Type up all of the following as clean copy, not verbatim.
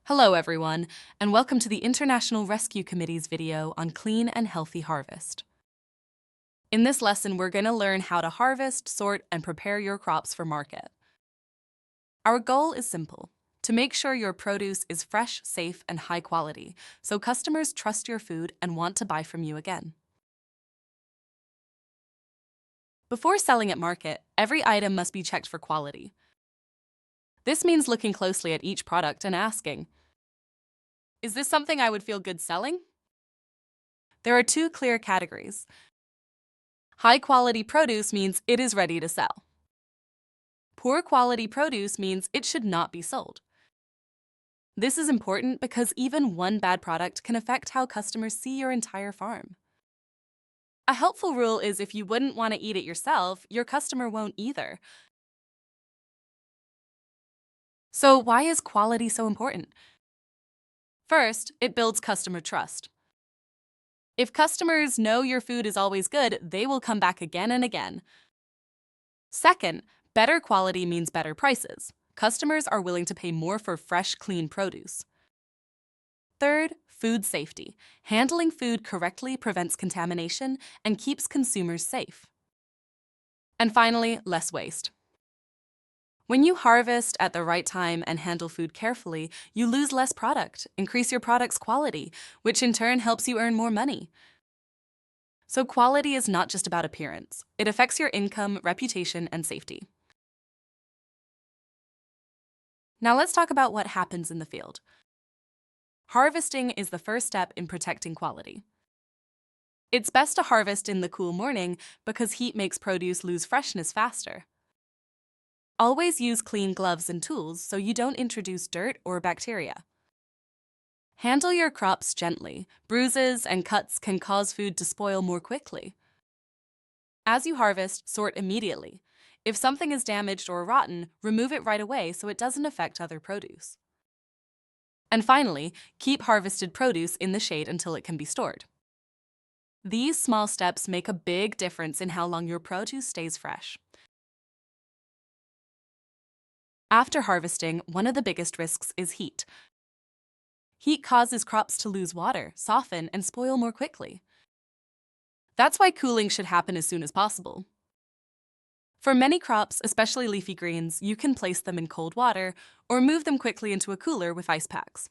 Hello everyone, and welcome to the International Rescue Committee's video on clean and healthy harvest. In this lesson, we're going to learn how to harvest, sort, and prepare your crops for market. Our goal is simple: to make sure your produce is fresh, safe, and high quality, so customers trust your food and want to buy from you again. Before selling at market, every item must be checked for quality. This means looking closely at each product and asking, is this something I would feel good selling? There are two clear categories. High-quality produce means it is ready to sell. Poor quality produce means it should not be sold. This is important because even one bad product can affect how customers see your entire farm. A helpful rule is if you wouldn't want to eat it yourself, your customer won't either. So why is quality so important? First, it builds customer trust. If customers know your food is always good, they will come back again and again. Second, better quality means better prices. Customers are willing to pay more for fresh, clean produce. Third, food safety. Handling food correctly prevents contamination and keeps consumers safe. And finally, less waste. When you harvest at the right time and handle food carefully, you lose less product, increase your product's quality, which in turn helps you earn more money. So quality is not just about appearance. It affects your income, reputation, and safety. Now let's talk about what happens in the field. Harvesting is the first step in protecting quality. It's best to harvest in the cool morning because heat makes produce lose freshness faster. Always use clean gloves and tools so you don't introduce dirt or bacteria. Handle your crops gently. Bruises and cuts can cause food to spoil more quickly. As you harvest, sort immediately. If something is damaged or rotten, remove it right away so it doesn't affect other produce. And finally, keep harvested produce in the shade until it can be stored. These small steps make a big difference in how long your produce stays fresh. After harvesting, one of the biggest risks is heat. Heat causes crops to lose water, soften, and spoil more quickly. That's why cooling should happen as soon as possible. For many crops, especially leafy greens, you can place them in cold water or move them quickly into a cooler with ice packs.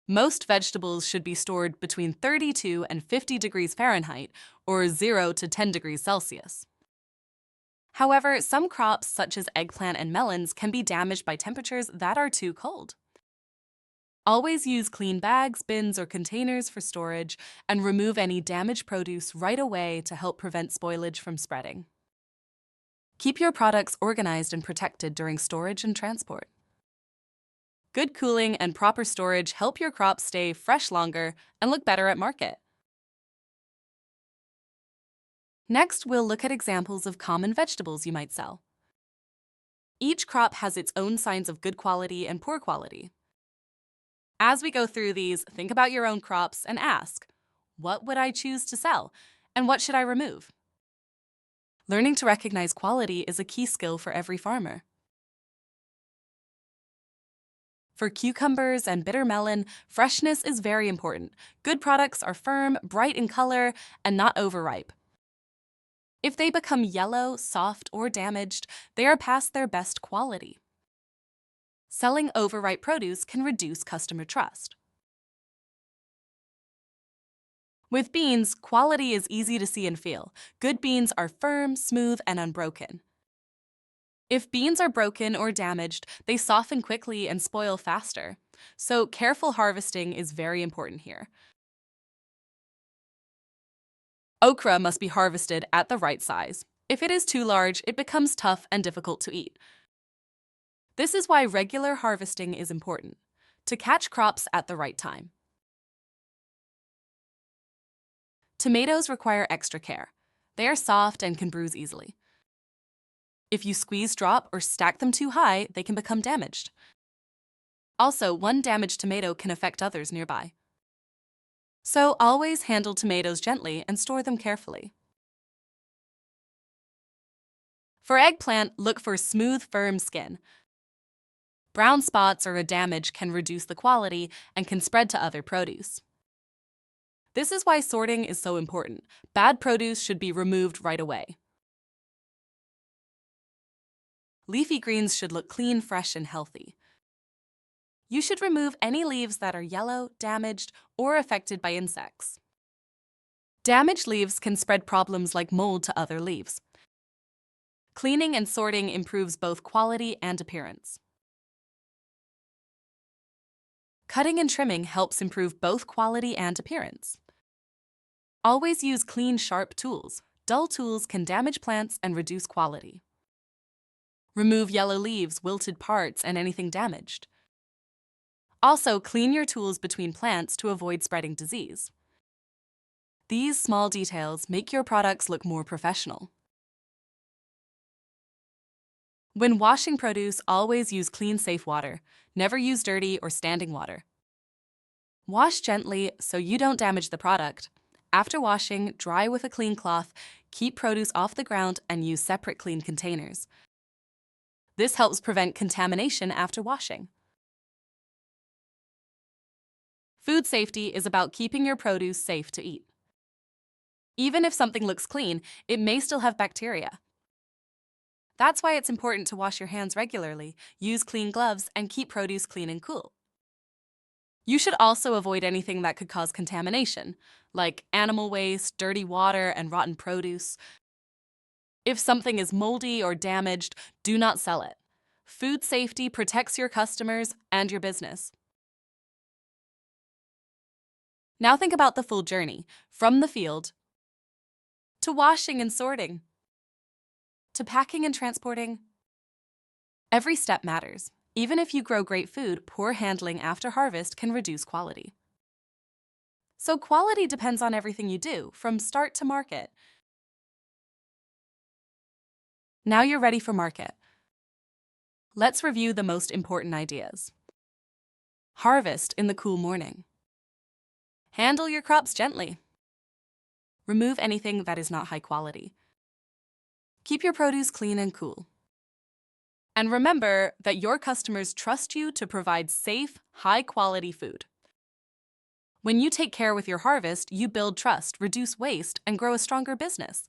Most vegetables should be stored between 32 and 50 degrees Fahrenheit or 0 to 10 degrees Celsius. However, some crops, such as eggplant and melons, can be damaged by temperatures that are too cold. Always use clean bags, bins, or containers for storage, and remove any damaged produce right away to help prevent spoilage from spreading. Keep your products organized and protected during storage and transport. Good cooling and proper storage help your crops stay fresh longer and look better at market. Next, we'll look at examples of common vegetables you might sell. Each crop has its own signs of good quality and poor quality. As we go through these, think about your own crops and ask, what would I choose to sell, and what should I remove? Learning to recognize quality is a key skill for every farmer. For cucumbers and bitter melon, freshness is very important. Good products are firm, bright in color, and not overripe. If they become yellow, soft, or damaged, they are past their best quality. Selling overripe produce can reduce customer trust. With beans, quality is easy to see and feel. Good beans are firm, smooth, and unbroken. If beans are broken or damaged, they soften quickly and spoil faster. So careful harvesting is very important here. Okra must be harvested at the right size. If it is too large, it becomes tough and difficult to eat. This is why regular harvesting is important, to catch crops at the right time. Tomatoes require extra care. They are soft and can bruise easily. If you squeeze, drop, or stack them too high, they can become damaged. Also, one damaged tomato can affect others nearby. So always handle tomatoes gently and store them carefully. For eggplant, look for smooth, firm skin. Brown spots or a damage can reduce the quality and can spread to other produce. This is why sorting is so important. Bad produce should be removed right away. Leafy greens should look clean, fresh, and healthy. You should remove any leaves that are yellow, damaged, or affected by insects. Damaged leaves can spread problems like mold to other leaves. Cleaning and sorting improves both quality and appearance. Cutting and trimming helps improve both quality and appearance. Always use clean, sharp tools. Dull tools can damage plants and reduce quality. Remove yellow leaves, wilted parts, and anything damaged. Also, clean your tools between plants to avoid spreading disease. These small details make your products look more professional. When washing produce, always use clean, safe water. Never use dirty or standing water. Wash gently so you don't damage the product. After washing, dry with a clean cloth, keep produce off the ground, and use separate clean containers. This helps prevent contamination after washing. Food safety is about keeping your produce safe to eat. Even if something looks clean, it may still have bacteria. That's why it's important to wash your hands regularly, use clean gloves, and keep produce clean and cool. You should also avoid anything that could cause contamination, like animal waste, dirty water, and rotten produce. If something is moldy or damaged, do not sell it. Food safety protects your customers and your business. Now think about the full journey, from the field to washing and sorting, to packing and transporting. Every step matters. Even if you grow great food, poor handling after harvest can reduce quality. So quality depends on everything you do, from start to market. Now you're ready for market. Let's review the most important ideas. Harvest in the cool morning. Handle your crops gently. Remove anything that is not high quality. Keep your produce clean and cool. And remember that your customers trust you to provide safe, high-quality food. When you take care with your harvest, you build trust, reduce waste, and grow a stronger business.